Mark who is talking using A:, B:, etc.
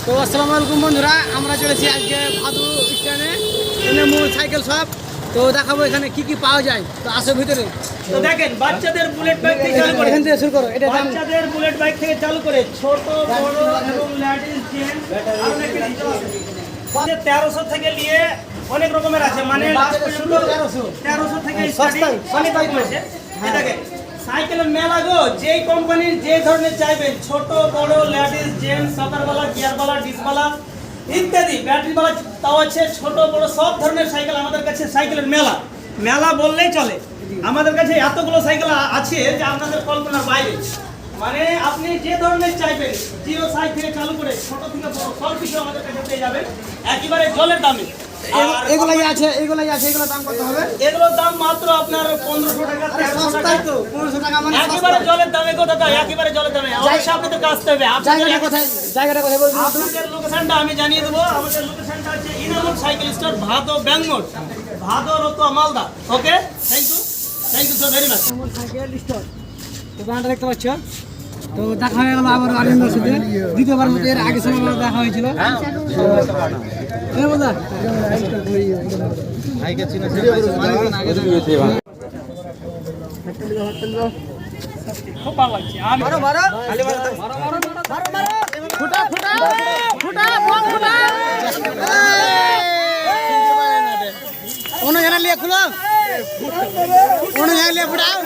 A: তো আসসালামু আলাইকুম বন্ধুরা, আমরা চলেছি আজকে ভাদু স্ট্যান্ডে তৃণমূল সাইকেল শপ। তো দেখাবো এখানে কি কি পাওয়া যায়। তো আসো ভিতরে।
B: তো দেখেন বাচ্চাদের বুলেট বাইক থেকে চালু করে
A: এখান থেকে শুরু করো। এটা দাম
B: বাচ্চাদের বুলেট বাইক থেকে চালু করে ছোট বড় এবং লেডিস জেন্টস আর অনেক কিছু আছে। 1300 থেকে নিয়ে অনেক রকমের আছে, মানে লাস্ট পর্যন্ত 1300 থেকে স্টার্টিং অনেক রকম আছে। এই দেখেন সাইকেলের মেলা গো, যেই কোম্পানির যে ধরনের চাইবেন, ছোট বড় লেডিস জেন্টস, সাতারওয়ালা, গিয়ারওয়ালা, ডিসওয়ালা ইত্যাদি, ব্যাটারিওয়ালা তাও আছে, ছোট বড় সব ধরনের সাইকেল আমাদের কাছে। সাইকেলের মেলা মেলা বললেই চলে। আমাদের কাছে এতগুলো সাইকেল আছে যে আপনাদের কল্পনার বাইরে। মানে আপনি যে ধরনের চাইবেন, জিরো সাইজ থেকে চালু করে ছোট থেকে বড় সব কিছু আমাদের কাছে পেয়ে যাবেন একেবারে জলের দামে।
A: এগুলাই আছে, এগুলোর দাম কত হবে?
B: এগুলোর দাম মাত্র আপনার 1500 টাকা, 1300 টাকা।
A: তো 1500 টাকা মানে
B: একেবারে জলের দামে গো দাদা, একেবারে জলের দামে। অবশ্যই আপনাদের আসতে হবে।
A: জায়গাটা কোথায় বলবেন?
B: আপনাদের লোকেশনটা আমি জানিয়ে দেবো। আমাদের লোকেশনটা হচ্ছে Inamul cycle store, Bhado, Bangalore, Bhado, Ratua, Malda. Okay, thank you so very much.
A: Cycle store দোকানটা দেখতে পাচ্ছ। তো দেখা হয়ে গেল আবার আরিন্দর সাথে, দ্বিতীয়বার মতো। এর আগে সময় দেখা হয়েছিল।
B: খুব ভালো লাগছে। আমি
A: অন্য জানা লিয়ে খুলো, অন্য জানা লিয়ে ফুটাও।